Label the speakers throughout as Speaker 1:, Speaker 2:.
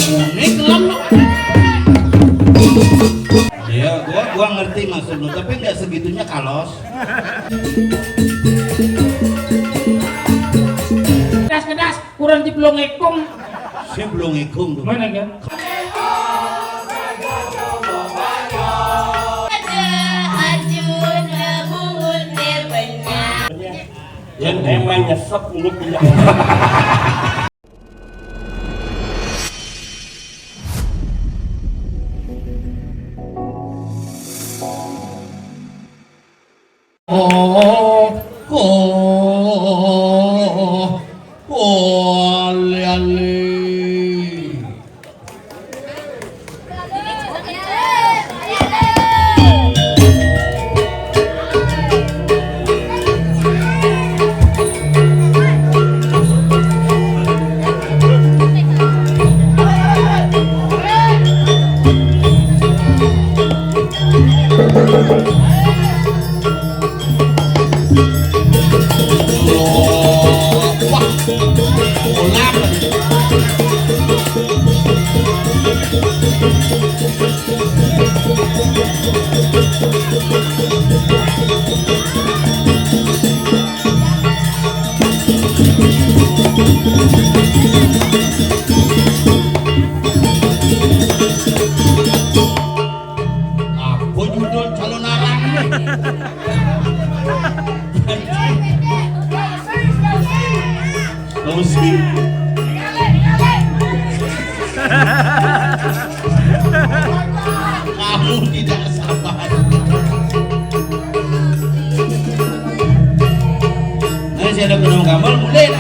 Speaker 1: Ini kelam lo. Ya, gua ngerti maksud lu, tapi nggak segitunya kalos.
Speaker 2: Kedas, kurang di belum ngekung.
Speaker 1: Saya belum ngikung tuh.
Speaker 2: Mana kan?
Speaker 3: Yang emang nyesek mulut punya.
Speaker 1: Apa judul calon arang? Tahu sih. Kamu tidak sabar. Nah, saya ada gunung gambar mulai.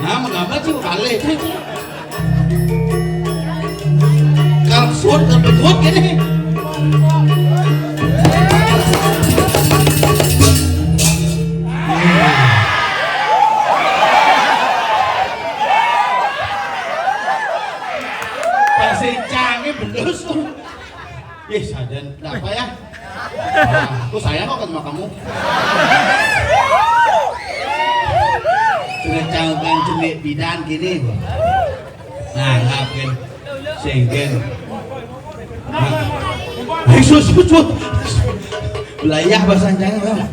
Speaker 1: Nah, mengapa sih balik? Kalau suat terbentuk gini. aku sayang kok sama kamu. Sudah caukan cemik bidan gini. Nah, ngapain? Sengken. Sus. Belayah bahasa Jawa.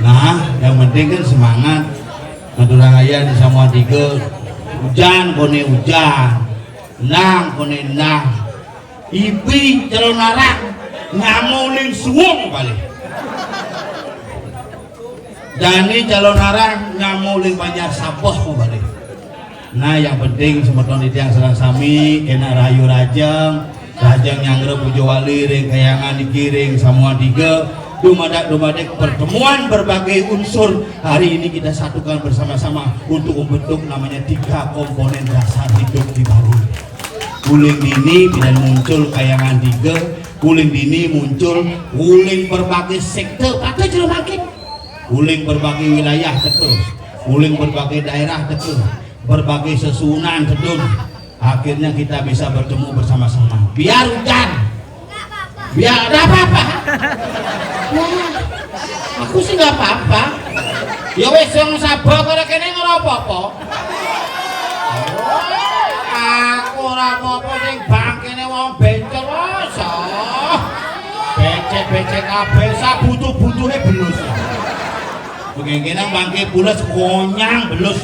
Speaker 1: Nah, yang penting kan semangat. Madura ayah di semua tiga. Hujan kone hujan, nang kone nang. Ibi calon narak ngamuling suwung balik. Dani calon narak ngamuling banyak sapoh balik. Nah, yang penting semeton itu yang serang sami kena rayu rajang nyangre pujo wali ring kayangan dikiring semua tiga dumadak pertemuan berbagai unsur hari ini kita satukan bersama-sama untuk membentuk namanya 3 komponen dasar hidup di Bali. Uling dini bila muncul kayangan 3, uling dini muncul uling berbagai sektor atau jelas makin uling berbagai wilayah terus, uling berbagai daerah terus, berbagai sesunan terus. Akhirnya kita bisa bertemu bersama-sama. Biar hujan, biar ada apa-apa. Nah, aku sih nggak apa-apa. Ya wes yang sabar kalau kene nggak apa-apa. Aku ora apa-apa sing bangkene wong bencel wasa. Becek kabeh sak butuh-butuhe belus. Begini bangke pulas konyang belus.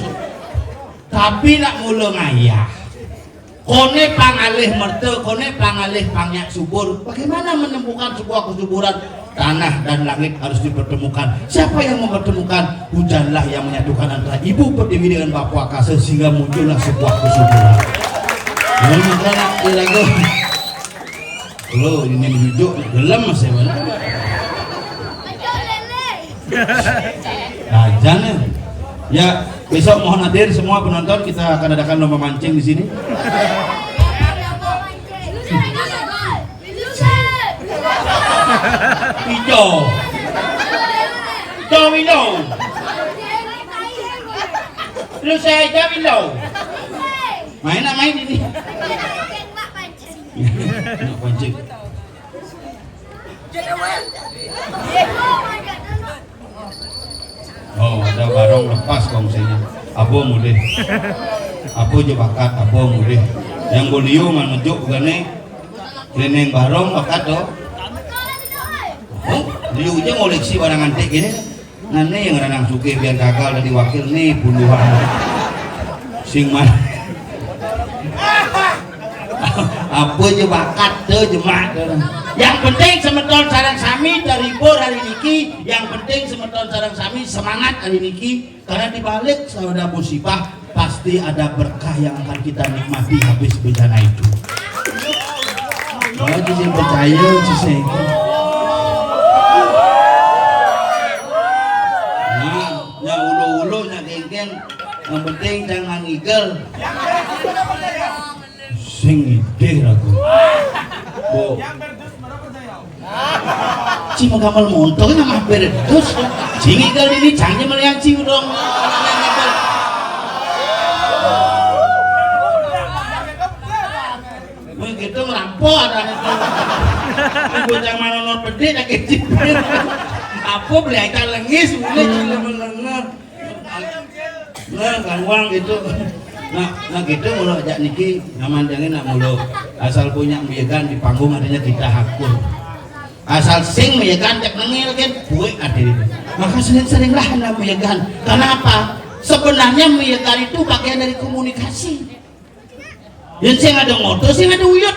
Speaker 1: Tapi nak mula ngayah. Kone pangalih merte, kone pangalih pangyak subur. Bagaimana menemukan sebuah kesuburan? Tanah dan langit harus dipertemukan. Siapa yang mempertemukan? Hujanlah yang menyatukan antara Ibu Pertiwi dengan Bapak Kase sehingga muncullah sebuah kesuburan. Lo ini menunjuk gelem mas ya mana? Jangan ya. Besok mohon hadir semua penonton, kita akan adakan lomba mancing di sini. Hijau. Lu saya aja bilau. Main ini. Nak pancing. Oh, ada barong lepas kongsinya. Abo mudah. Abo je bakat, abo mudah. Yang boliu menujuk gane. Kene barong bakat do. Oh, liu je ngoleksi barang antik gini. Ngane yang ranang suke biar gagal dari wakil nih puluhan. Sing man. Abo je bakat tuh jemaat. Yang penting semeton sarang sami dari bor hari niki, yang penting semeton sarang sami semangat hari niki, karena dibalik saudara musibah pasti ada berkah yang akan kita nikmati habis bencana itu. Kalau jadi percaya sih nya ulu-ulu nya geng-geng, yang penting jangan ngigel. Sing ide aku. Bo Cing magamal montong nama berdus. Cing igal ini cangnya meliang cing dong. Begitu ngerampok ada itu. Bocah manonor pede nak kecil. Apa beli ikan lengis boleh cile melengah. Nah gangwang gitu. Nah gitu mulu ajak niki ngamandangin nak mulu asal punya miyegan di panggung adanya kita hakur. Asal sing meyegan cek nengil kan buik ada itu. Maka sering-seringlah anda meyegan. Kenapa? Sebenarnya meyegan itu bagian dari komunikasi. Yang sing ada ngotot, sing ada uyut.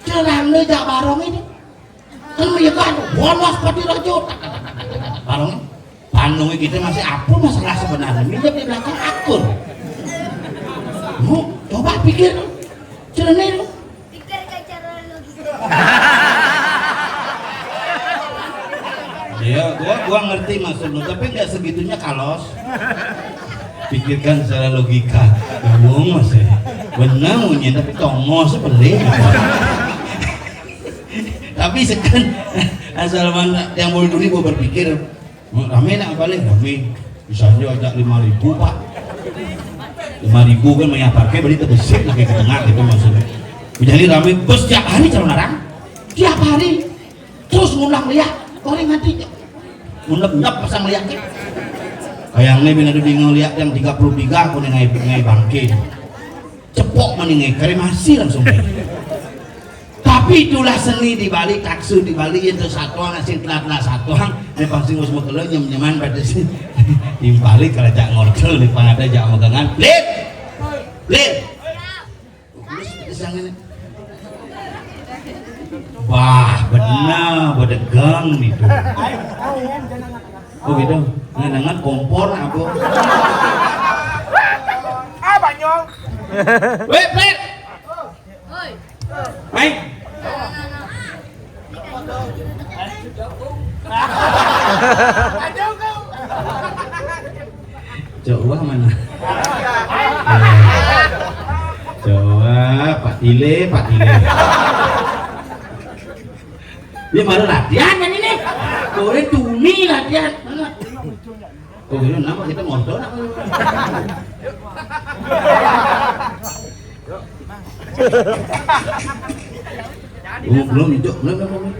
Speaker 1: Jalan le jak barong ini. Kan meyegan, bolos pati rajo. Barong Bandung kita masih apa masalah sebenarnya. Minyak di belakang akur. Coba pikir. Jalan lu. Pikir ke cara lu. Ya, gua ngerti maksud lu, tapi nggak segitunya kalos. Pikirkan secara logika. Ngomong mas ya, benar punya tapi tongo sebeli. Tapi sekan asal mana yang boleh dulu gua berpikir, rame nak balik rame, misalnya ajak 5.000 pak, 5.000 kan menyaparkan beli terbesar lagi ke tengah gitu maksudnya. Jadi rame bus tiap hari calon orang, tiap hari. terus ngulang liat koreng nanti ngundep pasang liat kayaknya bina bingung liat yang 33 aku ngai bangke cepok meningai kremasi langsung tapi itulah seni di Bali taksu di Bali itu satuan asin telat satuan ini pasti ngurus motor nyaman pada sih di Bali kerajaan ngorcel di pangada jak megangan blit wah benar bedegang itu oh gitu ngenangan kompor apa
Speaker 3: Banyong
Speaker 1: wait baik Jawa mana? Jawa Pak Tile. Dia baru latihan kan ini? Boleh tuni latihan. Oh ini nama kita motor apa? Belum hijau, belum.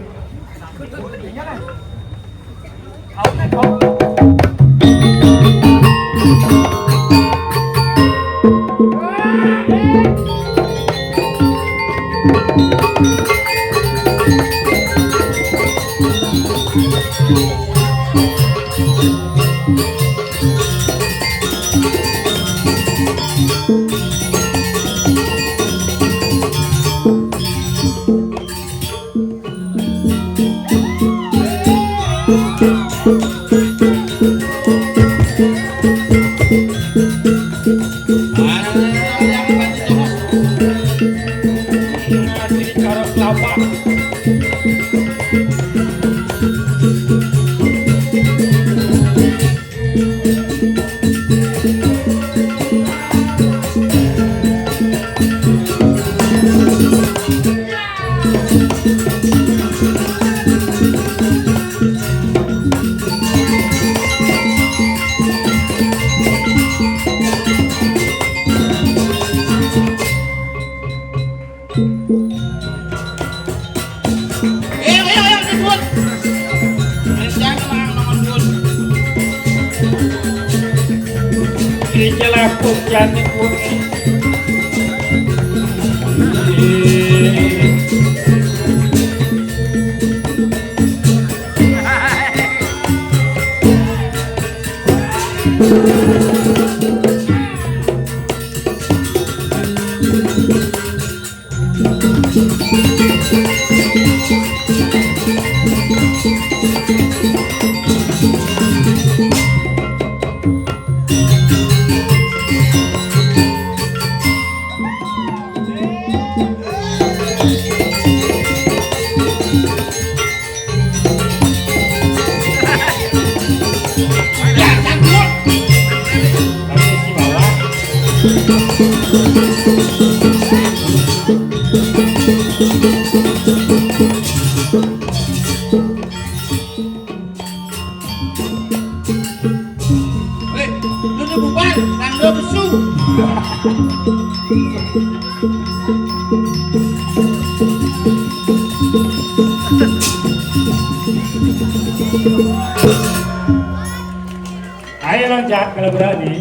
Speaker 3: Ayo loncat kalau berani.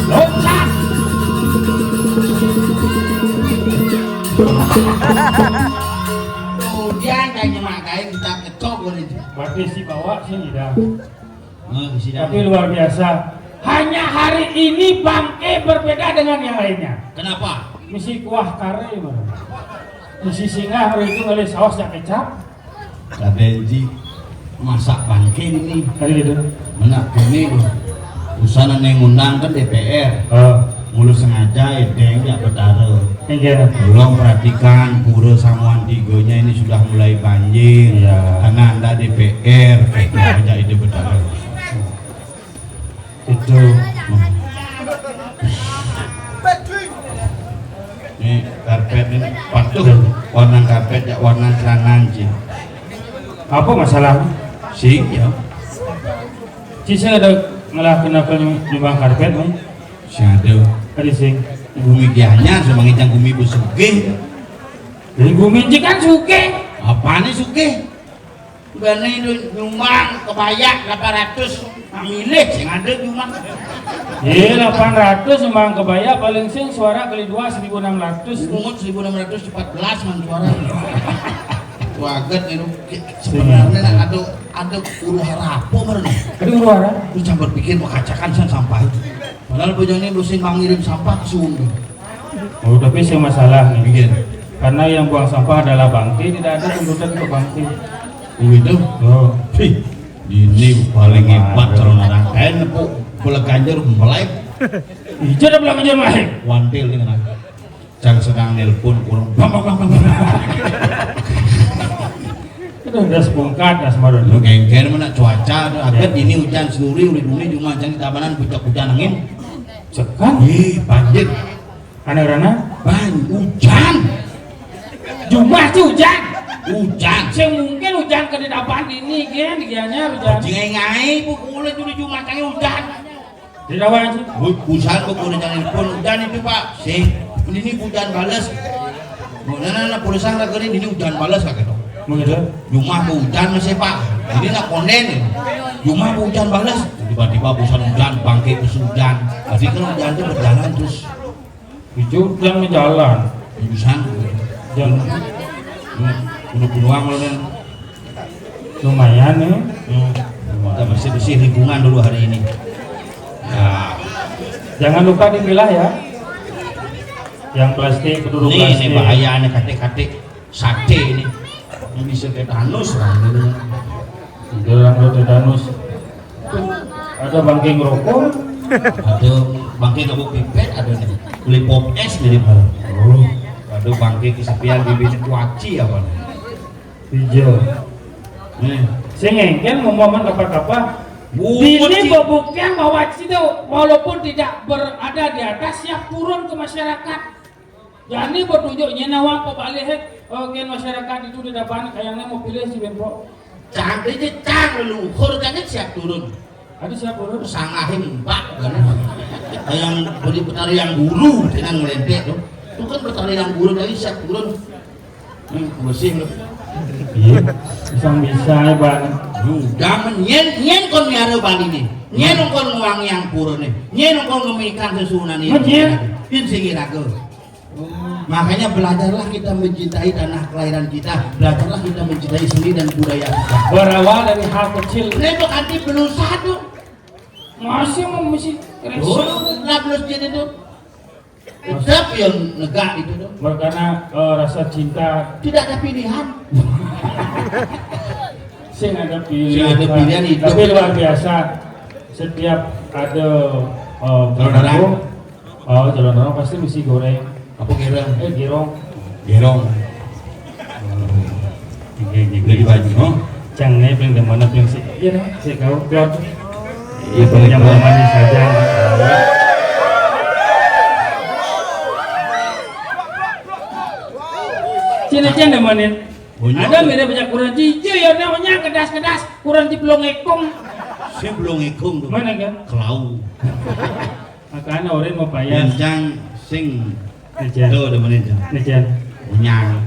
Speaker 3: Loncat.
Speaker 1: Kemudian kayaknya makanya kita kecok itu.
Speaker 3: Berarti si bawa sini dah.
Speaker 1: Tapi
Speaker 3: Tapi luar biasa. Hanya hari ini bangke berbeda dengan yang lainnya.
Speaker 1: kenapa?
Speaker 3: Misi kuah kare mana? Misi singa hari itu oleh saus yang kecap.
Speaker 1: Kabenji masak bangke ini
Speaker 3: Kali itu.
Speaker 1: menak ini usana yang ngundang kan DPR mulu sengaja edeng ya betara
Speaker 3: Enggak.
Speaker 1: tolong perhatikan pura Samuan Tigonya ini sudah mulai banjir
Speaker 3: Ya.
Speaker 1: karena anda DPR aja ide betara itu ini karpet ini patuh warna karpet ya warna celana anjing
Speaker 3: Apa masalah?
Speaker 1: sih ya
Speaker 3: Cisa ada ngelakuin nyumbang karpet nih.
Speaker 1: si ada
Speaker 3: Tadi sing.
Speaker 1: bumi gianya semangit yang bumi bersugih
Speaker 3: Jadi guminci kan suke.
Speaker 1: Apaan nih suke? Gane nyumbang kebayak 800 milih sing ada nyumbang.
Speaker 3: 800 emang kebaya paling sing suara kali 2 1600.
Speaker 1: Umut 1614 man suara. Waget itu sebenarnya ada uru harapo mana?
Speaker 3: Ada uru hara?
Speaker 1: Lu campur pikir mengkacakan sampah itu. Padahal bojone musim mengirim sampah ke Sumbi.
Speaker 3: Oh, tapi sih masalah nih.
Speaker 1: Bikin.
Speaker 3: Karena yang buang sampah adalah bangke, tidak ada tuntutan untuk bangke.
Speaker 1: Begitu? Oh. Ini paling hebat calon orang kain nepuk bola ganjar melek.
Speaker 3: Ijo dah bilang aja melek.
Speaker 1: Wantil ini kan. Jangan sedang nelpon kurang.
Speaker 3: Itu udah sebongkat dah semua
Speaker 1: Lu
Speaker 3: dulu.
Speaker 1: gengger mana cuaca agak ini hujan senuri udah cuma jangan tabanan pucak-pucak angin.
Speaker 3: Cekan.
Speaker 1: Banjir.
Speaker 3: Anak-anak.
Speaker 1: Hujan.
Speaker 3: Jumlah tuh hujan.
Speaker 1: Hujan.
Speaker 3: Saya mungkin hujan ke di depan ini kan, dianya hujan.
Speaker 1: Jingai-ngai pukul itu cuma canggih hujan.
Speaker 3: Di dawan sih.
Speaker 1: Hujan pukul jangan pun hujan itu Pak. Ini hujan balas. Mana pulsa lagi ini hujan balas kagak dong.
Speaker 3: Begitu.
Speaker 1: Rumah hujan masih Pak. Ini nak konden. Rumah hujan balas. Tiba-tiba busan hujan bangkit terus hujan. Tapi kan hujan itu berjalan terus.
Speaker 3: Itu yang jalan.
Speaker 1: Busan.
Speaker 3: Yang
Speaker 1: Bunuh-bunuhan loh kan.
Speaker 3: lumayan nih.
Speaker 1: Kita bersih-bersih lingkungan dulu hari ini. Ya.
Speaker 3: Jangan lupa dipilah ya. Yang plastik, peluru plastik.
Speaker 1: Ini bahaya nih kate-kate sate ini. Ini bisa tetanus lah.
Speaker 3: Dalam tetanus. Ada bangking rokok.
Speaker 1: Ada bangke kabuk pipet, ada nih. Beli pop es dari mana? Oh. Ada bangke kesepian bibit kuaci apa?
Speaker 3: Hijau.
Speaker 1: Nih.
Speaker 3: Sing engkel momen kapal-kapal. Ini bebuktian bahwa itu walaupun tidak berada di atas siap turun ke masyarakat. Jadi bertunjuknya nawang pebalik gen masyarakat itu di depan kayaknya mau pilih si Benpo.
Speaker 1: Canggih cang leluhur kan siap turun.
Speaker 3: Ada siap turun?
Speaker 1: Sangahin mbak kan. Yang beli petani yang guru dengan melentek tuh. Itu kan petani yang guru jadi siap turun. Bersih loh.
Speaker 3: Iya, bisa ya bang.
Speaker 1: Jangan nyen kon miara bali nih. Nyen kon nguang yang pura nih. Nyen kon ngemikan sesunan ini. Ini singiraga. Makanya belajarlah kita mencintai tanah kelahiran kita. Belajarlah kita mencintai seni dan budaya kita.
Speaker 3: Berawal dari hal kecil.
Speaker 1: Ini tuh anti belum satu.
Speaker 3: Masih mau mesti
Speaker 1: Oh, lah belum jadi tuh. Tetap yang negak itu tuh.
Speaker 3: Karena rasa cinta
Speaker 1: Tidak ada pilihan.
Speaker 3: sing ada
Speaker 1: Sing ada pilihan hidup.
Speaker 3: tapi luar biasa. Setiap ada
Speaker 1: Calon
Speaker 3: jalan orang pasti mesti goreng.
Speaker 1: Apa kira?
Speaker 3: Girong.
Speaker 1: Gerong. Beli baju, no?
Speaker 3: Jangan paling mana paling sih. Iya, saya kau biar.
Speaker 1: Iya,
Speaker 3: Yang manis saja. Cina-cina manin. Ada mirip banyak kurang cici ya namanya kedas-kedas kurang ciplong ekong.
Speaker 1: Saya belum ngikung tuh.
Speaker 3: Mana kan?
Speaker 1: Kelau.
Speaker 3: Makanya orang mau bayar.
Speaker 1: Kencang sing.
Speaker 3: Nejan.
Speaker 1: Tuh udah menit jam.
Speaker 3: Nejan.
Speaker 1: Unyang.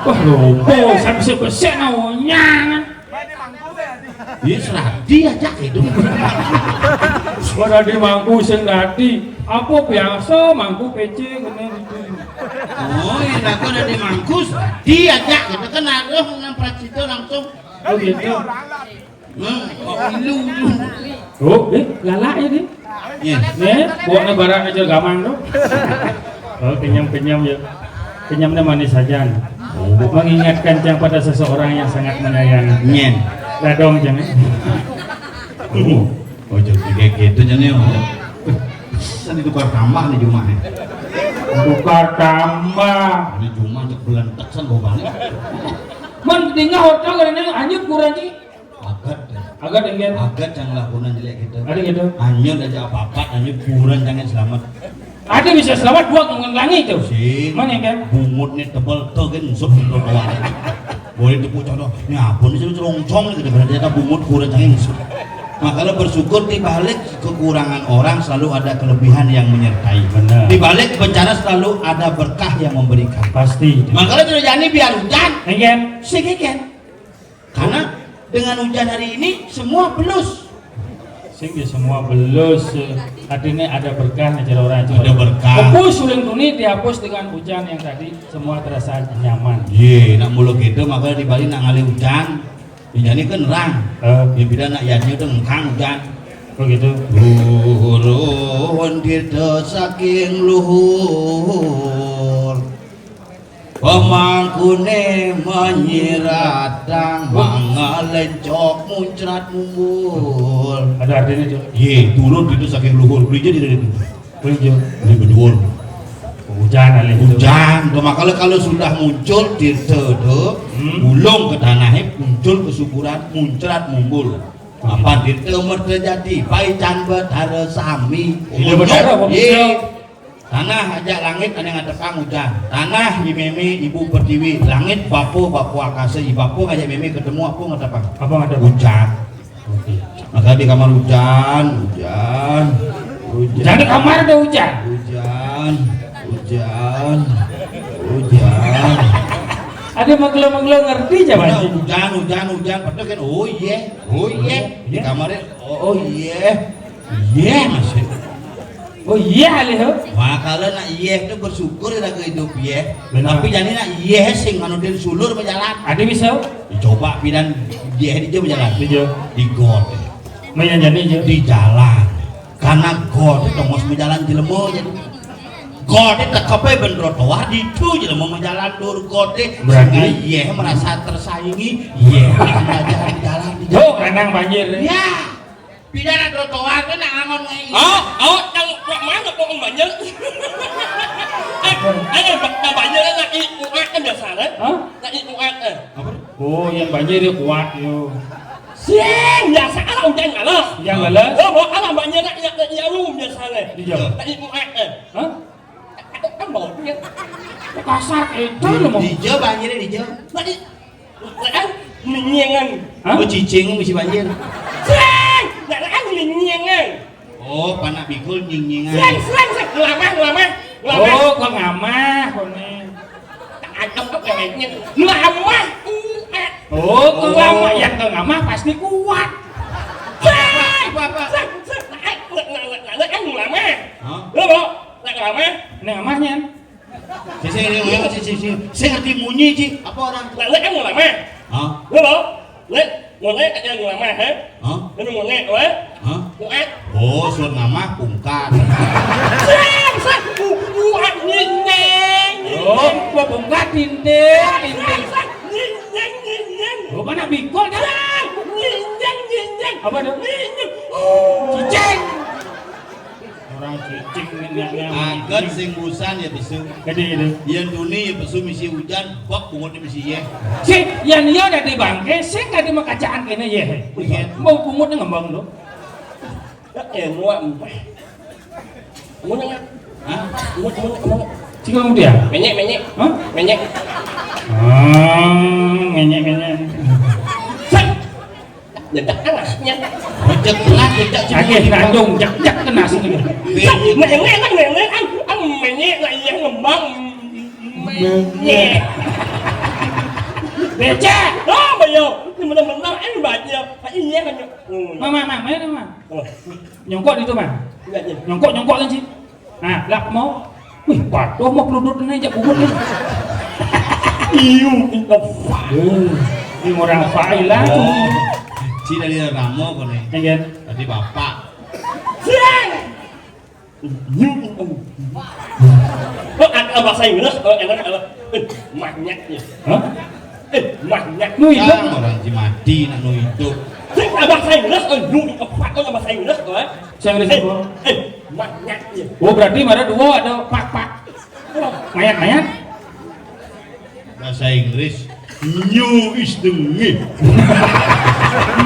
Speaker 3: Wah lupa sampai sebesar nawanya.
Speaker 1: Iya seradi aja itu.
Speaker 3: Suara di mangku sing dadi. Apa biasa mangku PC kena gitu.
Speaker 1: Oh iya aku udah di mangkus. Dia aja gitu kan ada ngempret situ langsung.
Speaker 3: Oh gitu.
Speaker 1: Ilu.
Speaker 3: Oh, lala ya nih.
Speaker 1: Iya.
Speaker 3: Nih, buatnya barang aja gamang tuh. Oh, kenyam-kenyam ya. Kenyamnya manis saja. Mengingatkan yang pada seseorang yang sangat menyayangi.
Speaker 1: Nyen.
Speaker 3: Dadong jangan.
Speaker 1: Oh jadi kayak gitu jadi Tadi tukar tambah nih Jumah nih.
Speaker 3: Tukar tambah.
Speaker 1: Ini Jumah cek bulan teksan bawa balik.
Speaker 3: Man tinggal hotel karena anjir kurang sih. Agak dengan.
Speaker 1: Agak jangan lakukan jelek gitu.
Speaker 3: Ada gitu.
Speaker 1: Anyur aja apa-apa, anyur buran jangan selamat.
Speaker 3: Ada bisa selamat buat mengulangi itu.
Speaker 1: Sih.
Speaker 3: Mana kan?
Speaker 1: Bungut nih tebal tuh kan sup untuk kawan. Boleh tepuk contoh. Ini apa nih sih roncong nih gitu. Berarti bungut buran jangan sup. Makanya bersyukur di balik kekurangan orang selalu ada kelebihan yang menyertai.
Speaker 3: Benar.
Speaker 1: Di balik bencana selalu ada berkah yang memberikan.
Speaker 3: Pasti.
Speaker 1: Makanya tidak jadi biar hujan,
Speaker 3: Enggen.
Speaker 1: segegen. Karena dengan hujan hari ini semua belus.
Speaker 3: Sing di semua belus artinya ada berkah nih orang itu.
Speaker 1: Ada berkah.
Speaker 3: Hapus suling tuni dihapus dengan hujan yang tadi semua terasa nyaman.
Speaker 1: Ye, nak mulu gitu makanya di Bali nak ngali hujan. Jadi kan nerang. Ya beda nak yanya udah ngkang hujan.
Speaker 3: Begitu.
Speaker 1: Turun kita saking luhur. Pemangkune menyiratang mangalencok muncrat mumbul.
Speaker 3: Ada artinya tuh.
Speaker 1: Ye, turun itu saking luhur. Beli jadi itu.
Speaker 3: Begitu.
Speaker 1: Beli berdua.
Speaker 3: Hujan ali itu.
Speaker 1: Hujan, makanya kalau sudah muncul dirte bulung ke tanahnya muncul kesuburan muncrat mumbul. Apa dirte terjadi? Paican betara sami.
Speaker 3: Iya betara kok bisa.
Speaker 1: Tanah aja langit ada yang ngadepang hujan. Tanah di meme ibu pertiwi. Langit bapo akase ibapo ngajak meme ketemu apa ngadepang?
Speaker 3: Apa ada
Speaker 1: Hujan.
Speaker 3: Oke.
Speaker 1: Maka di kamar hujan.
Speaker 3: Jangan di kamar ada hujan.
Speaker 1: Hujan.
Speaker 3: Ada menggelo ngerti
Speaker 1: Mana
Speaker 3: jaman.
Speaker 1: hujan. Padahal kan oh iya. Di kamarnya oh iya. Masih.
Speaker 3: Oh iya ali ho.
Speaker 1: Makanya nak iya itu bersyukur ya ke hidup ya.
Speaker 3: Benar.
Speaker 1: Tapi jadi nak iya sing anu den sulur berjalan.
Speaker 3: Ada bisa?
Speaker 1: Dicoba pidan iya di berjalan.
Speaker 3: Iya.
Speaker 1: Di got.
Speaker 3: Mayan jadi aja.
Speaker 1: Di jalan. Karena got itu mau berjalan jelema jadi. Got itu kape ben trotoar di itu jelema berjalan dur got
Speaker 3: Berarti
Speaker 1: iya merasa tersaingi. Iya jalan di jalan.
Speaker 3: Oh, renang banjir.
Speaker 1: Ya. Pidana trotoar kan nak ngangon ngai.
Speaker 4: Yang buat mana kok banyak? Yang banyak nak iuat kan biasa kan?
Speaker 3: Hah?
Speaker 4: Nak iuat
Speaker 3: Oh, yang banjir dia kuat yo.
Speaker 4: Siang biasa alam jangan kalah.
Speaker 3: Yang lelas.
Speaker 4: Oh, mau alam banyak nak iuat biasa kan?
Speaker 3: Iya.
Speaker 4: Nak iuat
Speaker 3: Hah?
Speaker 4: kan bawa dia.
Speaker 3: Kasar itu lu mau.
Speaker 1: Di jauh banjirnya di jauh.
Speaker 4: Nak nyengan.
Speaker 3: Hah?
Speaker 1: Cicing mesti banjir.
Speaker 4: Siang, nak nyengan.
Speaker 1: Oh, panak bikul nying-nyingan.
Speaker 4: Siang, lama.
Speaker 3: Oh, kok ngamah kone.
Speaker 4: Ada apa kayaknya? Lama.
Speaker 3: Oh, kok lama yang kok ngamah pasti kuat. Ini ngamahnya.
Speaker 1: Saya ngerti bunyi Ci. Apa orang? Hah? Oh, suara nama pungkar.
Speaker 3: Oh, gua bongkar dinding. Oh, mana bikol dah. Apa tuh? Cicing. Orang cicing
Speaker 1: Agar sing busan ya besu.
Speaker 3: Gede itu.
Speaker 1: Yang dunia ya besu misi hujan, bak pungut misi ye.
Speaker 3: Si, yang dia ada di bangke, si nggak di makacaan kena ye. Mau kumutnya ngembang lo.
Speaker 1: Hah?
Speaker 3: Si kamu dia?
Speaker 4: Menyek.
Speaker 3: Hah?
Speaker 4: Menyek.
Speaker 3: Ngenyek.
Speaker 4: Dedak anaknya.
Speaker 1: Bejek lah, bejek
Speaker 3: Sakit nandung, jak kena sini.
Speaker 4: Menyek kan menyek lah yang ngembang. Menyek.
Speaker 3: Becek.
Speaker 4: Oh, bayo. Ini benar-benar ini baca. Ini kan.
Speaker 3: Mama, mana mama? Nyongkok di itu mah. Nyongkok kan sih. Nah, lap mau. Wih, patuh mau peludut ini aja bubut nih.
Speaker 4: Iu,
Speaker 3: Ini orang failah tuh.
Speaker 1: Ci dari Ramo kok nih.
Speaker 3: Kan?
Speaker 1: Tadi bapak.
Speaker 4: siang. Oh, ada bahasa Inggris. Oh, enak apa? Manyaknya.
Speaker 3: Hah?
Speaker 4: Manyak.
Speaker 3: Nu
Speaker 1: Ya,
Speaker 3: hidup.
Speaker 1: orang Ci mati nak nu hidup.
Speaker 4: Ada bahasa Inggris. Oh, nu apa? Ada bahasa Inggris kok.
Speaker 3: Saya Inggris apa?
Speaker 4: Manyaknya.
Speaker 3: Oh, berarti ada dua, ada pak. Mayat.
Speaker 1: Bahasa Inggris. New is the me.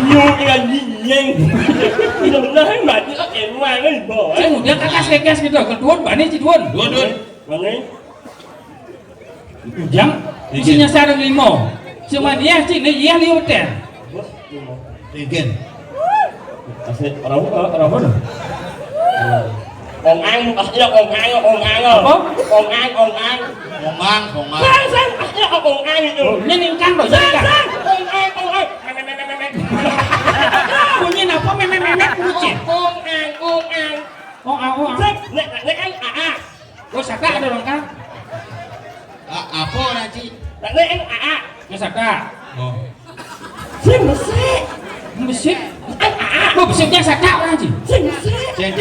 Speaker 4: New dengan nyinyeng. Benar-benar mati. Oh, enak kan, boy.
Speaker 3: Saya udah kakas gitu. Kedua, bani ciduan.
Speaker 1: Dun.
Speaker 4: Mana?
Speaker 3: Ujang, isinya sarang limo. Cuma dia sih, ini dia liutan.
Speaker 1: Again.
Speaker 4: Asli orang mana? Ong An, asli Ong An.
Speaker 3: Apa?
Speaker 4: Ong An.
Speaker 1: Kongang.
Speaker 4: Sang, asli Ong An itu.
Speaker 3: Nyeningkan loh, nyeningkan.
Speaker 4: Ong An.
Speaker 3: Bunyi apa memek bunyi?
Speaker 4: Ong An.
Speaker 3: Oh,
Speaker 4: Sang, nek kan AA.
Speaker 3: Lo saka ada dong kan?
Speaker 1: Apa Raci?
Speaker 4: Nek kan AA.
Speaker 3: Lo saka.
Speaker 1: Oh.
Speaker 4: Sang besek.
Speaker 3: Besik. Lo besiknya saka orang sih.
Speaker 4: Sang besek.
Speaker 1: Cek.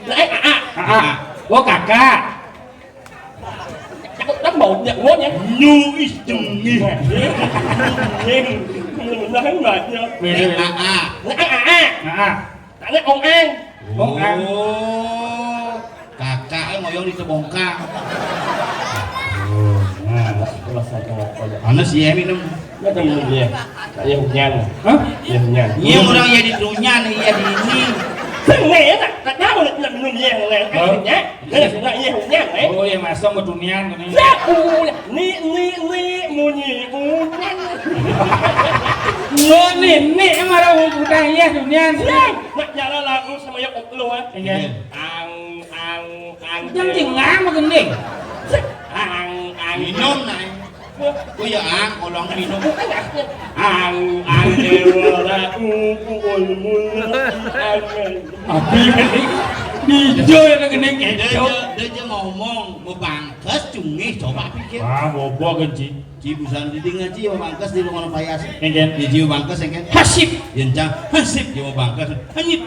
Speaker 4: Nek AA.
Speaker 3: Oh kakak.
Speaker 4: Đắp một nhặt ngố nhé.
Speaker 1: Nyu is chungi.
Speaker 4: Nhưng nó hắn mệt chưa?
Speaker 3: Về
Speaker 4: Nó AA. Tại nó Ong An.
Speaker 3: Ong An.
Speaker 1: Oh. Kakak ngoyong di Tebongkang.
Speaker 4: Selesai kalau
Speaker 1: Mana si Emi nem?
Speaker 4: nó trong người gì? Tại vì hùng nhan.
Speaker 3: Hah?
Speaker 4: Vì hùng nhan.
Speaker 1: Iya orang ya di Dunyan ya di ini.
Speaker 4: Sang này á, tại sao mà làm người gì này? Anh nhá. Đây là lại gì hùng nhan đấy.
Speaker 3: Oh yang masuk ke dunia ini.
Speaker 4: Ra u ni mua gì u nhan.
Speaker 3: Lo ni marah bukan ya dunia.
Speaker 4: Nak jalan lagu sama yang oklo á.
Speaker 3: Ini.
Speaker 4: Ang
Speaker 3: Yang jengah makin nih.
Speaker 4: Ang
Speaker 1: Minum này. Bây giờ ăn còn lòng minum.
Speaker 4: Ang đều là
Speaker 3: Abi ni chơi nó cái này
Speaker 1: Dia
Speaker 3: kayak
Speaker 1: dia ngomong mau bangkes cungi coba pikir.
Speaker 3: Wah, bobo kan Ci.
Speaker 1: Ci busan ditinggal Ci mau bangkes di rumah payas.
Speaker 3: Engken.
Speaker 1: Di jiu bangkes engken.
Speaker 3: Hasip.
Speaker 1: Yencang hasip dia mau bangkes. Hanyip.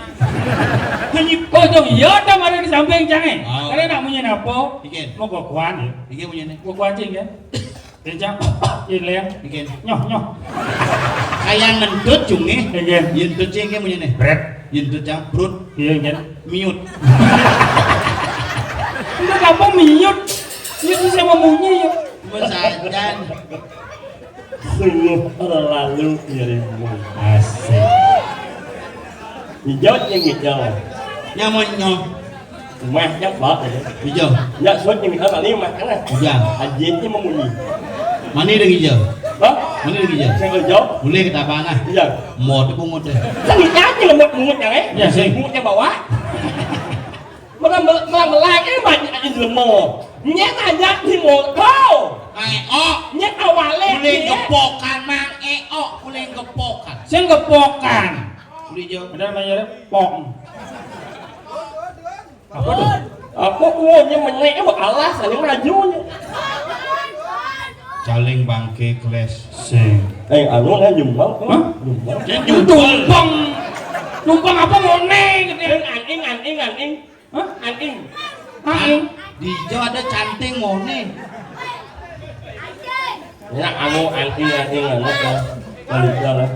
Speaker 3: Oh, tuh iya dah ada di samping jangan.
Speaker 1: Oh.
Speaker 3: Kalian nak punya apa?
Speaker 1: Iken.
Speaker 3: Mau gua kuan ya.
Speaker 1: Iki punya nih.
Speaker 3: Gua kuan cing ya. Kencang. Ileng.
Speaker 1: Iken.
Speaker 3: Nyoh.
Speaker 1: Kayak ngentut cungi.
Speaker 3: Engken.
Speaker 1: Yentut cing engken punya nih.
Speaker 3: Bret.
Speaker 1: Yentut cang perut
Speaker 3: Iya kan.
Speaker 1: miut.
Speaker 3: Udah kamu miut. Itu sama bunyi ya.
Speaker 1: Mesajan.
Speaker 4: sungguh terlalu dirimu.
Speaker 3: Asik.
Speaker 4: Hijau yang hijau.
Speaker 1: Nyamun nyom.
Speaker 4: Mah chắc bỏ rồi đấy.
Speaker 1: Hijau.
Speaker 4: Dạ suốt những cái bạn đi mà cái này.
Speaker 1: Hijau.
Speaker 4: Anh diễn chứ mong gì.
Speaker 1: Mana ada hijau?
Speaker 4: Đó.
Speaker 1: Mana ada hijau?
Speaker 4: Saya ngồi dốt.
Speaker 1: Boleh kita apa nah?
Speaker 4: Giờ.
Speaker 1: Một cái bungut deh.
Speaker 4: Sao người cá như là một nhà ấy.
Speaker 3: Dạ, xin.
Speaker 4: Một nhà bảo á. Mà làm cái mà anh là mồ. Nhét là nhát thì một câu.
Speaker 1: Ai oh.
Speaker 4: Nhét ao bà lên.
Speaker 1: Boleh gepokan mang boleh gepokan.
Speaker 3: Saya ngepokan.
Speaker 1: Boleh hijau.
Speaker 3: Ada namanya pok. Apa tuh?
Speaker 4: Có cua nhưng mà nghe một alas là những là vui.
Speaker 1: Caling bangke keles.
Speaker 3: Sing.
Speaker 4: Ê, ở nó dùng bóng.
Speaker 3: Hả?
Speaker 4: Dùng bóng.
Speaker 3: Numpang apa mau neng?
Speaker 4: Anh in.
Speaker 3: Hah?
Speaker 4: Anh in.
Speaker 3: Aing.
Speaker 1: Di hijau ada canting mone.
Speaker 4: Dạ, anh in là nó cho. Còn được rồi.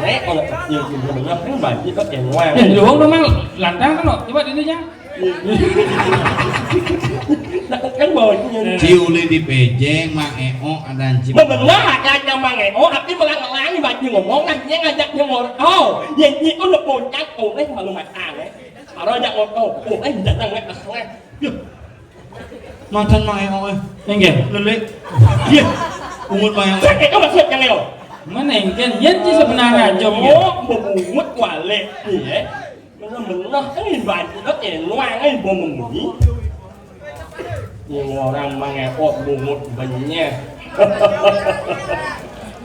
Speaker 4: Nét con là nhiều thì mình nó thấy bài chỉ có kèm ngoan.
Speaker 3: Ya, doang dong mang lantang kan lo. Coba di sini ya.
Speaker 4: Cánh bồi cũng như
Speaker 1: Ciu lên di pejeng mang ada cip.
Speaker 4: mà mình nói hạt ra cho mà ngày ố ập cái mà láng như vậy nhưng mà món ăn nhé ăn chắc như một ô gì có một bồn chắc ồ đấy mà luôn mặt à đấy ở đó chắc một ồ đấy chắc đang nghe nghe
Speaker 1: Mantan mang oi.
Speaker 3: Enggen.
Speaker 1: Lelek. Iya. Bungut mang
Speaker 4: chắc cái có mặt sệt chẳng nghèo
Speaker 3: Mana enggen? Yen sih sebenarnya jom ya.
Speaker 4: một bùn mất quả lệ gì đấy mình nó cái nhìn vài nó kèm ngoan ấy bùn mình nghĩ nhiều orang mengeok bungut banyak.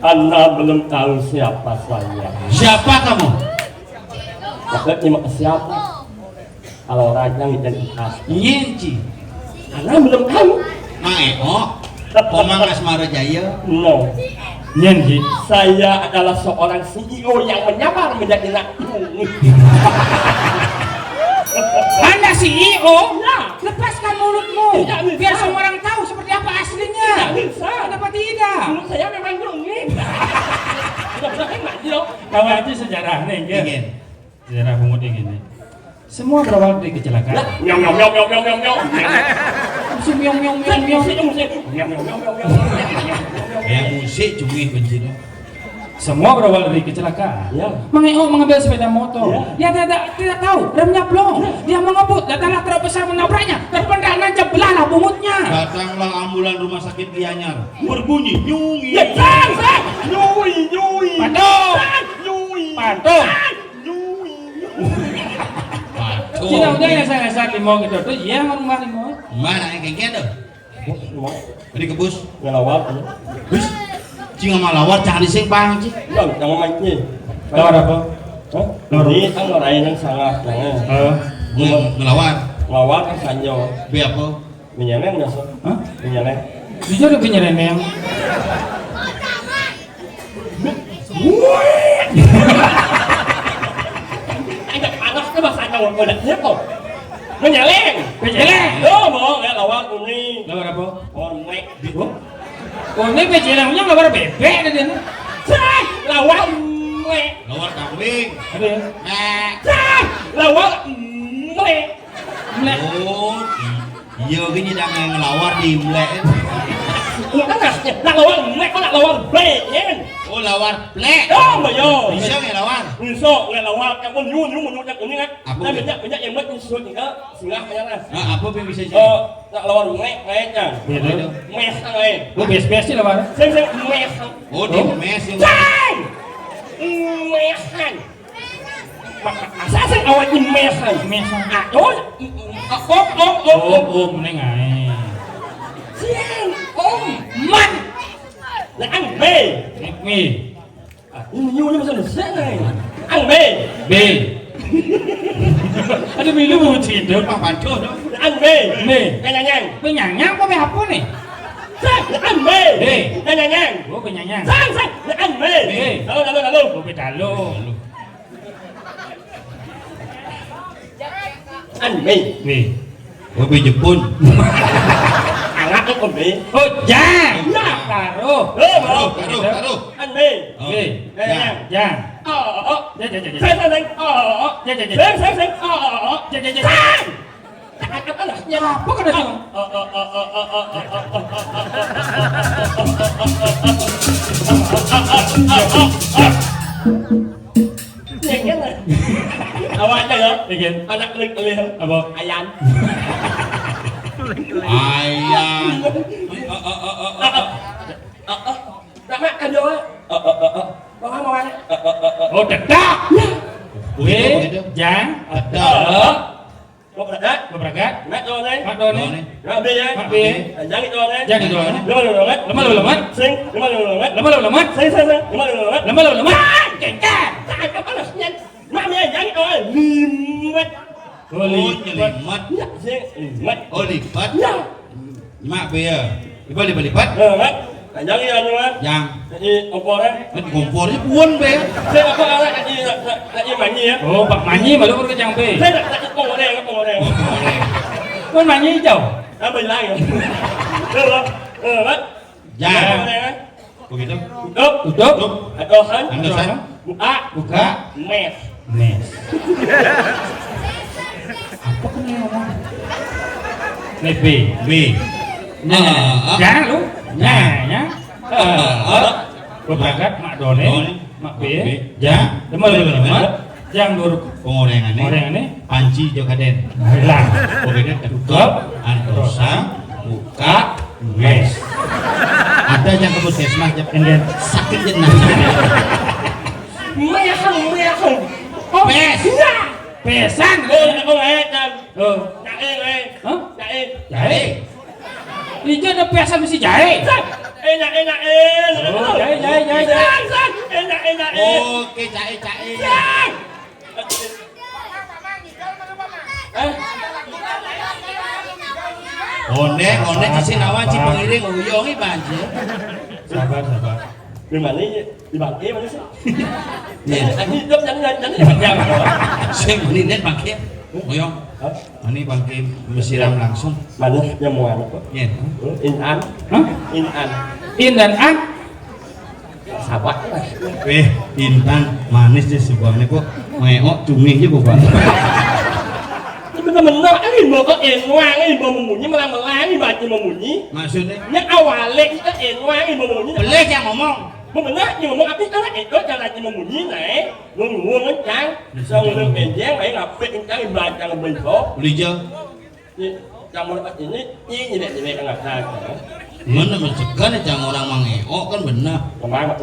Speaker 4: Anda belum tahu siapa saya.
Speaker 1: Siapa kamu?
Speaker 4: Maksudnya nyimak siapa? Kalau raja identitas.
Speaker 1: Nyenci.
Speaker 4: Anda belum tahu.
Speaker 1: Mang Komang Asmara Jaya.
Speaker 4: No.
Speaker 3: Nyen sih.
Speaker 4: Saya adalah seorang CEO yang menyamar menjadi rakyat.
Speaker 3: Anda CEO?
Speaker 4: Ya.
Speaker 3: Lepaskan mulutmu.
Speaker 4: Tidak bisa.
Speaker 3: Biar semua orang tahu seperti apa aslinya.
Speaker 4: Tidak bisa.
Speaker 3: Kenapa tidak?
Speaker 4: Mulut saya memang nyungin. Tidak bisa kan mati dong.
Speaker 3: Tahu aja sejarahnya enggen.
Speaker 1: Ingin.
Speaker 3: Sejarah bungut ini. Semua berawal dari kecelakaan.
Speaker 4: Nyong nyong nyong nyong nyong nyong nyong.
Speaker 3: Musim yong.
Speaker 1: Kayak musik cungi benci tu.
Speaker 3: Semua berawal dari kecelakaan.
Speaker 4: Ya.
Speaker 3: Mengeo mengambil sepeda motor.
Speaker 4: Ya.
Speaker 3: Dia tidak tahu remnya blong. Dia mengebut, datanglah truk besar menabraknya. Terpental nancap belahlah bungutnya.
Speaker 1: Datanglah ambulan rumah sakit Gianyar. Berbunyi nyungi.
Speaker 4: Ya sang. Nyui.
Speaker 3: Patuh.
Speaker 4: Nyui.
Speaker 3: Patuh.
Speaker 4: Nyui.
Speaker 3: limau gitu tuh iya rumah limau.
Speaker 1: Mana yang kengken tuh?
Speaker 4: Mau
Speaker 1: Di kebus.
Speaker 4: ngelawat.
Speaker 1: Bus. Cing malawar jangan disempang cing.
Speaker 4: Enggak, jangan main nih.
Speaker 3: Lawar apa?
Speaker 4: Hah? Ini kan ngarahin yang salah, jangan.
Speaker 1: Ngelawar.
Speaker 4: Ngelawat kan sanyo.
Speaker 1: Be apa?
Speaker 4: Menyeleng nggak sih?
Speaker 3: Hah?
Speaker 4: Menyeleng.
Speaker 3: Jujur udah punya reneng.
Speaker 4: Anh panas cái bahasa Jawa udah siap kok. Menyeleng.
Speaker 3: Peceleng.
Speaker 4: Oh, mau ya lawat ini.
Speaker 3: Lawar apa?
Speaker 4: Oh, mek.
Speaker 3: Oh ini pecelengnya lawar bebek ada dia.
Speaker 4: Sai, lawat mek.
Speaker 1: Lawar kambing.
Speaker 3: Ada ya?
Speaker 4: Sai, lawat mek.
Speaker 3: Nek.
Speaker 1: Oh, iya gini đang ngelawar di mlek.
Speaker 4: Nó ngasnya, nak lawat mek kok nak lawar mek ya.
Speaker 1: Oh, lawar plek.
Speaker 4: Oh, mà yo.
Speaker 1: Bisa nggak lawar?
Speaker 4: Bisa, nggak lawat yang pun nyun yang ini kan.
Speaker 1: Apa?
Speaker 4: Nah, banyak yang buat nyusut juga, singgah banyak
Speaker 1: Nah, apa yang bisa jadi?
Speaker 4: Oh, nak lawar mek kan.
Speaker 3: Gitu.
Speaker 4: Mek kan.
Speaker 3: Gue bias-bias sih lawar.
Speaker 4: Sing mek.
Speaker 1: Oh, di mes yang
Speaker 4: Sai! Mehan. Masa awak ini mehan?
Speaker 3: Mehan.
Speaker 4: Oh,
Speaker 3: Om neng ae.
Speaker 4: Siang, om, man. Là ăn bê.
Speaker 3: Nek mi.
Speaker 4: Nhu nhưng mà sao được sét này? Ăn bê.
Speaker 3: B. Ada milu bucin tuh.
Speaker 1: apa bantu dong?
Speaker 4: Ăn bê.
Speaker 3: Bê.
Speaker 4: Nhanh.
Speaker 3: Penyanyang kok be apa nih?
Speaker 4: Sai, là ăn bê.
Speaker 3: Bê.
Speaker 4: Nhanh.
Speaker 3: Gue penyanyang.
Speaker 4: Sai, là ăn bê.
Speaker 3: Bê.
Speaker 4: Lalu.
Speaker 3: Gue pedalo.
Speaker 4: Ăn bê.
Speaker 3: B.
Speaker 1: Oh, di Jepun.
Speaker 4: Anak cái con bê.
Speaker 3: Oh ja. Taruh.
Speaker 1: Taruh.
Speaker 4: Ăn bê.
Speaker 3: B.
Speaker 4: Nhanh.
Speaker 3: Ja.
Speaker 4: Ja.
Speaker 3: Ja.
Speaker 4: Sai.
Speaker 3: Ja. Ya apa kan ada?
Speaker 4: Yang kan? Awak ada ya?
Speaker 3: Again.
Speaker 4: Anak kelih-kelih.
Speaker 3: Apa?
Speaker 4: Ayan.
Speaker 1: Ayam.
Speaker 4: Nak makan dia. Mau mana?
Speaker 3: Oh dedak. B. Ja.
Speaker 4: Mau berangkat?
Speaker 3: Berangkat.
Speaker 4: Mak do này.
Speaker 3: Mak do nih.
Speaker 4: Mak B ya.
Speaker 3: Mak B.
Speaker 4: Jangan do này.
Speaker 3: Jangan do này.
Speaker 4: Lemat.
Speaker 3: Lemat.
Speaker 4: Sing. Lemat.
Speaker 3: Lemat.
Speaker 4: Sing. Lemat.
Speaker 3: Lemat. Kengkar.
Speaker 4: Tak apa panas nyen. Mak dia jangan do. Limat.
Speaker 3: Oh
Speaker 1: Oh,
Speaker 3: lipat.
Speaker 1: nyelimat.
Speaker 4: Ya, sing. Limat.
Speaker 1: Oh, lipat.
Speaker 4: Ya.
Speaker 1: Mak be ya. Lipat.
Speaker 4: Lemat. Jangan ya Mak.
Speaker 1: Yang
Speaker 4: Jadi opor kan.
Speaker 1: kan kompornya puan be.
Speaker 4: Saya apa orang nak manyi ya.
Speaker 3: Oh Pak Manyi baru ke Jang B.
Speaker 4: Saya nak pong orang.
Speaker 3: Kan Manyi hijau.
Speaker 4: Apa bình lai rồi. Được rồi. Bắt.
Speaker 1: Ja.
Speaker 4: Dạ.
Speaker 1: Begitu.
Speaker 4: Tutup.
Speaker 3: Tutup.
Speaker 4: Atau han.
Speaker 1: Anda san.
Speaker 4: Buka.
Speaker 3: Buka.
Speaker 4: Mes.
Speaker 3: Mes. Apa kan yang ngomong? Nih B.
Speaker 1: B.
Speaker 3: Jangan lu. Ya. Gue berangkat mak Done, mak B, ja, lemat. Yang luruk
Speaker 1: Pengorengannya. Panci Jokaden.
Speaker 3: hilang.
Speaker 1: Kemudian tutup, antosa, buka, mes. Ada yang ke puskesmas
Speaker 3: Kemudian
Speaker 1: sakit jenah.
Speaker 4: Mehan.
Speaker 1: Mes.
Speaker 3: pesan.
Speaker 4: Không nghe chân.
Speaker 3: Oh,
Speaker 4: Chạy đi.
Speaker 3: hah?
Speaker 4: Chạy.
Speaker 3: Jahe. Ini ada pesan mesti jahe.
Speaker 4: Enak.
Speaker 3: Oh, jahe.
Speaker 4: Enak.
Speaker 1: Oke, cae. Onde kasih nawan si pengiring uyong ini banjir.
Speaker 3: Sabar.
Speaker 4: Di mana ni? Di bangke mana sih?
Speaker 1: Iya.
Speaker 4: Ini job jangan panjang.
Speaker 1: Sing ini net bangke. Uyong. Ini bangke mesiram langsung.
Speaker 4: Mana yang mau anak kok?
Speaker 1: Iya.
Speaker 4: Inan.
Speaker 3: Hah?
Speaker 4: Inan.
Speaker 3: In dan an.
Speaker 4: Sahabat.
Speaker 1: Intan manis deh sebuah ini kok. Ngeok cumi aja kok, Pak.
Speaker 4: Benar-benar ini mau ke enwang ini mau memunyi melang-melang ini baca memunyi.
Speaker 1: Maksudnya
Speaker 4: Yang awalnya kita enwang ini mau memunyi.
Speaker 1: boleh yang ngomong.
Speaker 4: Benar nhưng mà muốn cái này có cho là chỉ mà muốn nhí này luôn nó trắng xong rồi bền dáng phải ngập cái trắng im lại cho mình phố
Speaker 1: Boleh je.
Speaker 4: trong một cái ini như vậy ngập ra
Speaker 1: Mana mencegah nih jangan orang mangeok kan benar.
Speaker 4: còn ba mặt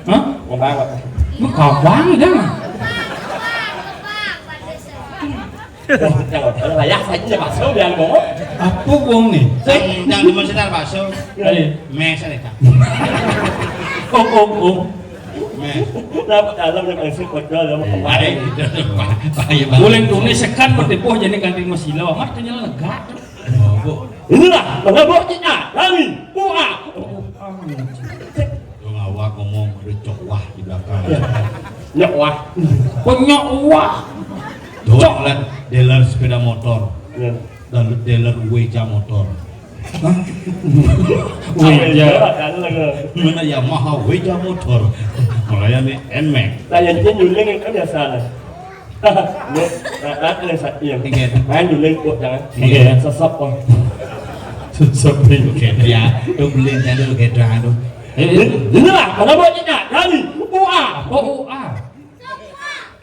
Speaker 3: Hah?
Speaker 4: còn ba mặt
Speaker 3: Nó còn quá rồi đó.
Speaker 4: Wah, jangan layak saja bakso biar ngomong.
Speaker 3: Apa wong nih?
Speaker 1: Yang di Monsitar bakso.
Speaker 3: Ayo.
Speaker 1: Mes ada.
Speaker 3: Om.
Speaker 1: Mes.
Speaker 4: Dapat dalam yang paling sikut dalam kemarin.
Speaker 3: Boleh dunia sekan berdepoh jadi kantin masila. Amat kenyal lega.
Speaker 4: Inilah mengabuk kita kami buah.
Speaker 1: Lu ngawak ngomong ada cok wah di belakang.
Speaker 4: Nyok wah.
Speaker 3: Penyok wah.
Speaker 1: Cok lihat dealer sepeda motor dan dealer weja motor.
Speaker 3: Weja.
Speaker 1: Mana Yamaha weja motor. Melayani NMAX.
Speaker 4: Saya jadi nyuling yang biasa lah. Nah, ini saya main nyuling kok jangan. Sesap kok.
Speaker 1: Sebelum ya, lu beli channel kedra tuh.
Speaker 4: Inilah mengabuk kita kami buah.
Speaker 3: UA.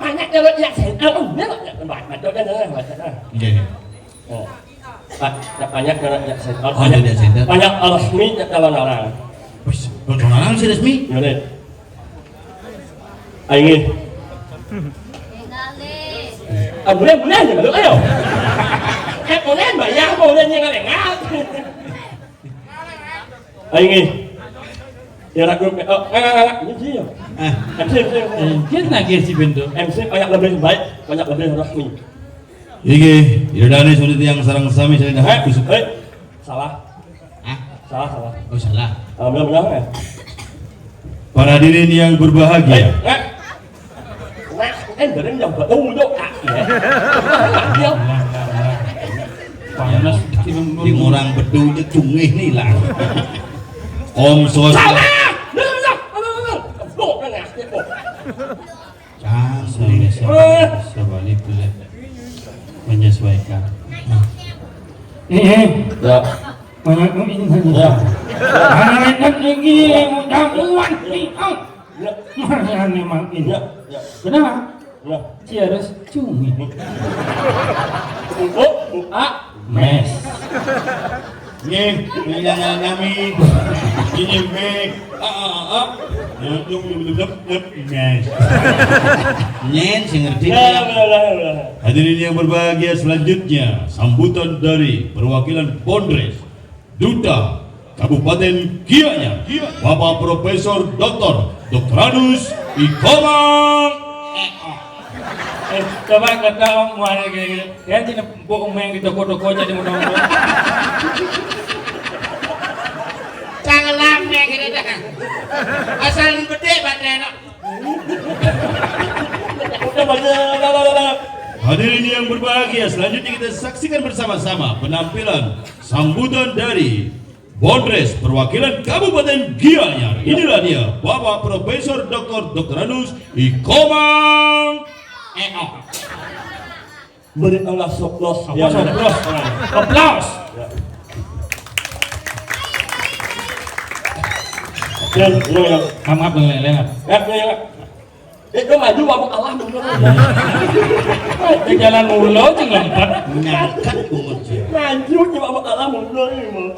Speaker 4: Banyak jalan yang saya tahu, dia tak tempat macam mana.
Speaker 1: Iya.
Speaker 4: Banyak jalan yang saya tahu.
Speaker 1: Oh, dia center.
Speaker 4: Banyak resmi jalan orang.
Speaker 1: Wis, orang sih resmi.
Speaker 4: Ini. Ini. Boleh aja kalau ayo. Boleh bayar boleh yang lengah. Ini. Ya nak grup ini dia. MC.
Speaker 3: Kita nak si bendo.
Speaker 4: MC banyak lebih baik, banyak lebih resmi.
Speaker 1: Iki, iradane sulit yang sarang sami saya dah kusuk.
Speaker 4: Salah.
Speaker 1: Hah?
Speaker 4: Salah.
Speaker 1: Oh salah.
Speaker 4: Benar-benar.
Speaker 1: Para hadirin yang berbahagia.
Speaker 4: Em đừng dòng phải u vô ạ.
Speaker 3: Panas.
Speaker 1: Di orang bedunya cungih nih lah. Om Swastiastu. Sebalik boleh menyesuaikan.
Speaker 4: Ya. Ya.
Speaker 3: Kenapa?
Speaker 4: Ya.
Speaker 3: Harus cumi. Mes.
Speaker 1: Nyeng, nyami, nyeng mek, nyen sing ngerti. Hadirin yang berbahagia selanjutnya, sambutan dari perwakilan Bondres, Duta Kabupaten Gianyar, Bapak Profesor Dr. Anus Ikomang.
Speaker 3: Coba kata om mana gitu. Ya tidak bohong main gitu toko-toko jadi mudah-mudahan.
Speaker 2: Canggelam nih gitu dah. Asal gede baterai nak.
Speaker 1: Hadirin yang berbahagia, selanjutnya kita saksikan bersama-sama penampilan sambutan dari Bondres perwakilan Kabupaten Gianyar. Inilah dia, Bapak Profesor Dr. Anus Ikomang.
Speaker 4: Beri Allah soplos.
Speaker 3: Aplaus. Maaf lengah.
Speaker 4: Itu maju bapak Allah mundur.
Speaker 3: Di jalan ulo tinggal 4.
Speaker 1: Ngangkat umur dia.
Speaker 4: Maju coba bapak Allah mundur ini.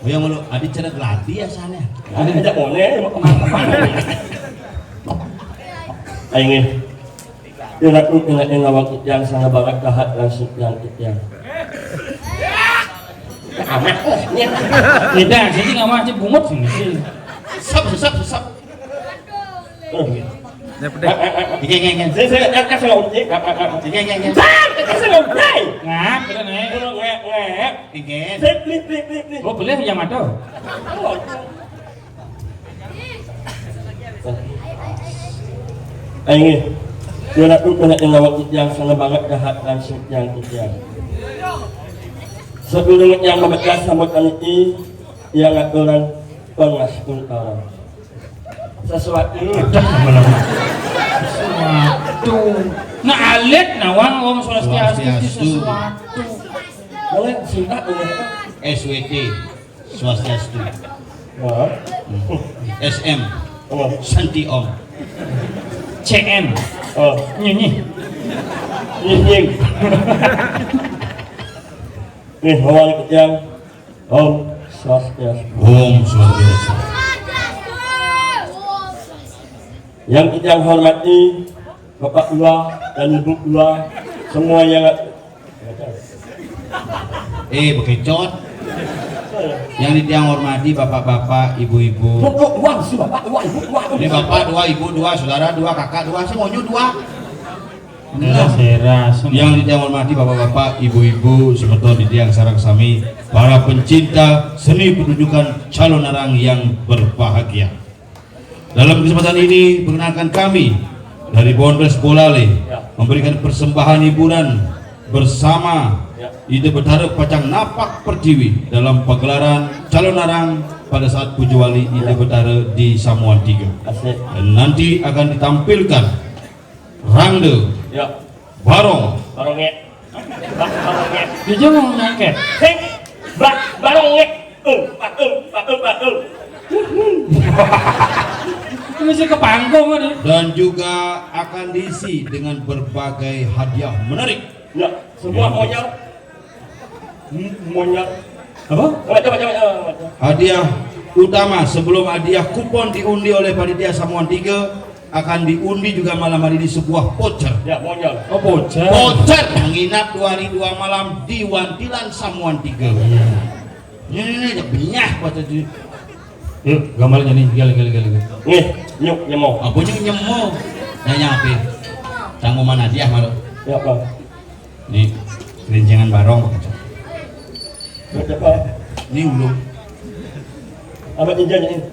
Speaker 1: Yang malu, adi cara geladi asalnya.
Speaker 4: Ada aja boleh mau kemana-mana. Ini. Ingat waktu yang sangat banget kahat langsung yang. Amat nya.
Speaker 3: Tidak, sini nggak mau aja bungut sini.
Speaker 1: Sesap. Geng.
Speaker 4: Saya kasih uji.
Speaker 1: Geng.
Speaker 4: Kasih uji.
Speaker 3: Ngap, kita naik.
Speaker 1: Geng.
Speaker 4: Please.
Speaker 3: Oh boleh Yamato.
Speaker 4: Ini. Dia ingat waktu yang sangat banget kahat langsung yang. Sebelum yang membaca sambutan ini, yang aturan pengasturan. Sesuatu.
Speaker 3: Nah alit nawang om Swastiastu sesuatu.
Speaker 4: Boleh singkat boleh.
Speaker 1: SWT Swastiastu. SM Santi Om.
Speaker 3: CN. Nyanyi.
Speaker 4: Nying. Nih awal yang Om Swastiastu.
Speaker 1: Om Swastiastu.
Speaker 4: Yang kita hormati Bapak Dua dan Ibu Dua semuanya nggak
Speaker 1: bekecot. Yang ditiang hormati bapak-bapak, ibu-ibu.
Speaker 4: Wah, si bapak, wah, ibu, wah.
Speaker 1: Ini bapak 2, ibu 2, saudara 2, kakak 2, semuanya 2. Yang ditiang hormati bapak-bapak, ibu-ibu, semeton ditiang sarang sami, para pencinta seni pertunjukan calon narang yang berbahagia. Dalam kesempatan ini perkenalkan kami dari Bonres Bolale memberikan persembahan hiburan bersama Ide Betara Pacang Napak Pertiwi dalam pagelaran calon narang pada saat Pujo Wali Ide Betara di Samuan 3. Dan nanti akan ditampilkan Rangde, Barongnya,
Speaker 3: Dia mau nyangket.
Speaker 4: Barongnya,
Speaker 3: Itu masih ke panggung kan?
Speaker 1: dan juga akan diisi dengan berbagai hadiah menarik.
Speaker 4: Ya, semua monyet.
Speaker 3: Apa?
Speaker 4: Coba.
Speaker 1: Hadiah utama sebelum hadiah kupon diundi oleh panitia Samuan 3 akan diundi juga malam hari ini sebuah voucher.
Speaker 4: Ya, monyet.
Speaker 3: Oh bocah.
Speaker 1: Voucher menginap 2 hari 2 malam di Wantilan Samuan 3. Ini benyah buat itu.
Speaker 3: Yuk, gambarnya nih, gali.
Speaker 4: Nih, nyuk nyemok.
Speaker 1: Apanya nyemo? Nanya apa? Tanggungan hadiah malu.
Speaker 4: Ya, Pak.
Speaker 1: Nih, kelincingan barong.
Speaker 4: Berapa?
Speaker 1: Ini ulung.
Speaker 4: Apa injanya ini?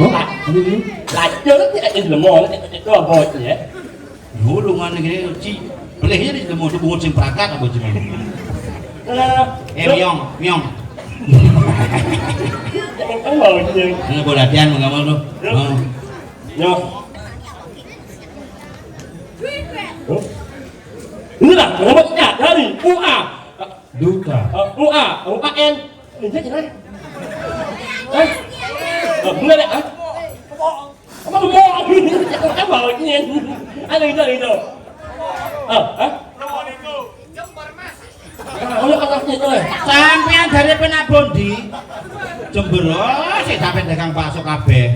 Speaker 3: Oh, ini.
Speaker 4: Lacur nanti ada lemon, itu apa ya?
Speaker 1: Ulungan gini, ci. Pelihnya di lemon itu bungut sing prakat apa cuma?
Speaker 4: Nah,
Speaker 1: Miong.
Speaker 4: jangan mau ini.
Speaker 1: Ini buat latihan mengamal tuh.
Speaker 4: Nyok. Ini lah, nomornya dari UA.
Speaker 3: Duta.
Speaker 4: UAN. Ini gimana? Bener ya? Apa lu mau? Jangan mau ini. Ada itu. Kalau katanya itu.
Speaker 1: Sampean dari Penabondi Jember sih sampai dagang bakso kabeh.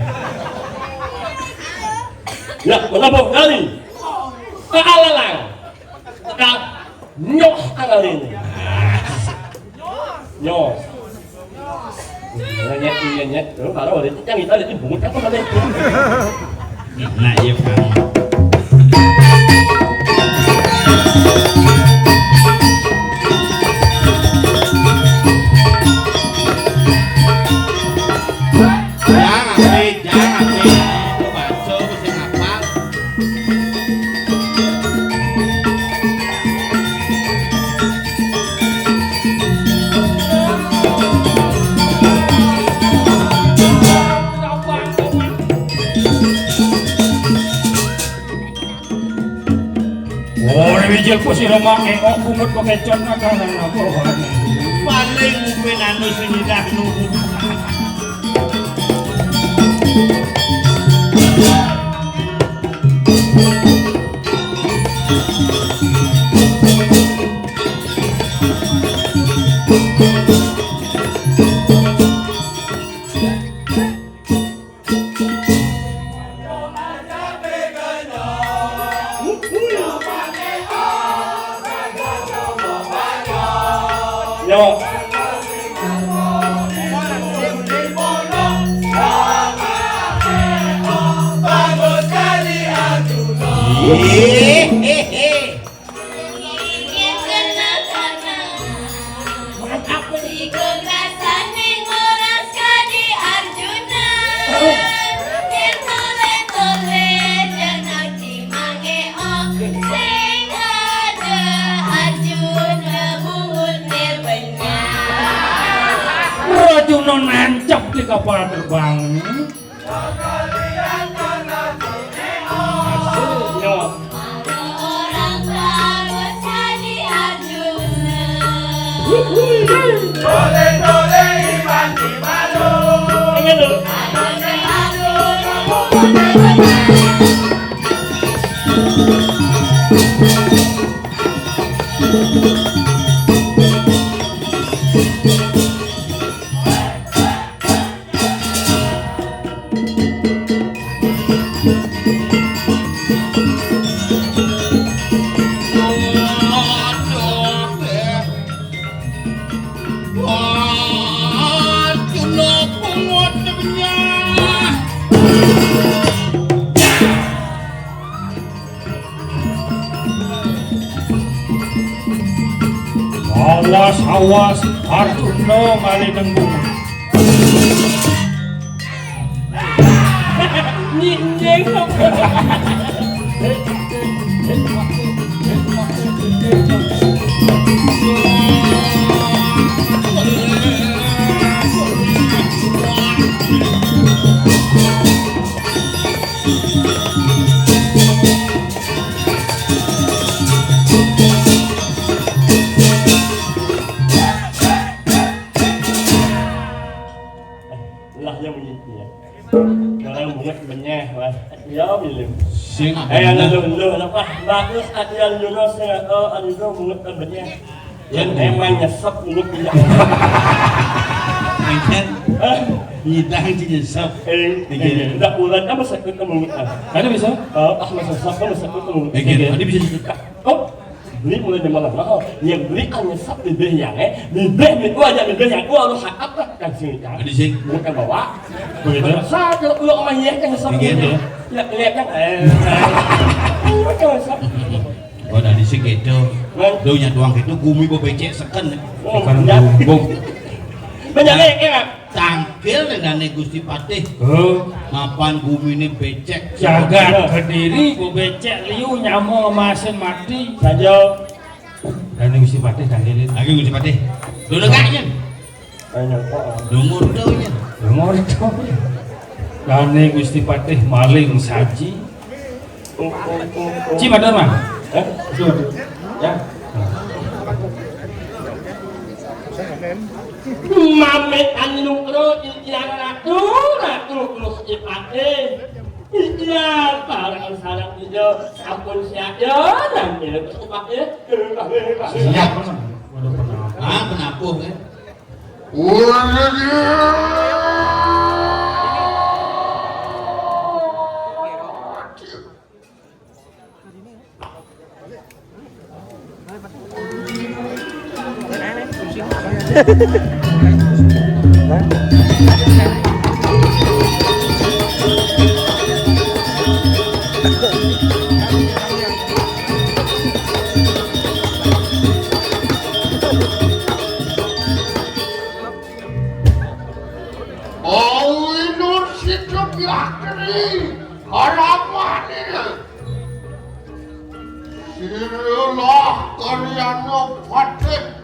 Speaker 4: Ya, kenapa kali? Alalang. Nyok kali ini. Nyok. Nyet. Terus kalau ada yang kita lihat bungut apa tadi?
Speaker 1: Nah, iya kan. Jangan, itu bakso mesti ngapal.
Speaker 3: Oh, ini bijil ko si Rama engok kumut ko kecot na kanan ako.
Speaker 1: Paling mungkin anu sini dah nunggu.
Speaker 4: Nyok.
Speaker 3: Rajuno nancap di kapal terbang.
Speaker 4: Nyok. Ingin lu.
Speaker 3: awas Arjuna malih nembung
Speaker 4: Nying lah yang begini ya. Orang bunget benyeh lah. Ya bilim.
Speaker 1: Sing
Speaker 4: Lu apa? Bagus atian juga saya anu bunget benyeh. Yang emang nyesep bunget benyeh.
Speaker 1: Enten nyidang nyesep.
Speaker 4: Udah ulan apa sakit bunget.
Speaker 3: ada bisa
Speaker 4: Masa sakit sakit bunget.
Speaker 1: Tadi bisa cerita.
Speaker 4: Oh, beli mulai di mana mahal yang beli kan nyesap di beh yang itu aja di beh yang gua harus hakap lah kan sini kan
Speaker 1: Tadi sing
Speaker 4: bukan bawa begitu saja lu sama iya kan nyesap
Speaker 1: Begitu.
Speaker 4: lihat kan macam nyesap
Speaker 1: oh dari sing gitu. Lu nya doang gitu gumi bo becek seken.
Speaker 4: kan
Speaker 3: bung
Speaker 4: banyak ya
Speaker 1: Tangkil dengan Gusti Patih. Mapan gumi ini becek.
Speaker 3: jagat kediri bu becek liu nyamo masin mati
Speaker 4: saja
Speaker 3: dan Gusti Patih tangkilin
Speaker 1: Lagi Gusti Patih. Lu dekaknya.
Speaker 4: banyak kok
Speaker 1: Dungur nya.
Speaker 3: dengar itu dan Gusti Patih maling saji Ci madar mah ya
Speaker 4: Mamet anu ro yang ratu lu ipate iya para sarang itu ampun siapa dan itu ipate
Speaker 1: Siap. Ah, penapuh kan.
Speaker 5: Sirilah kalian patih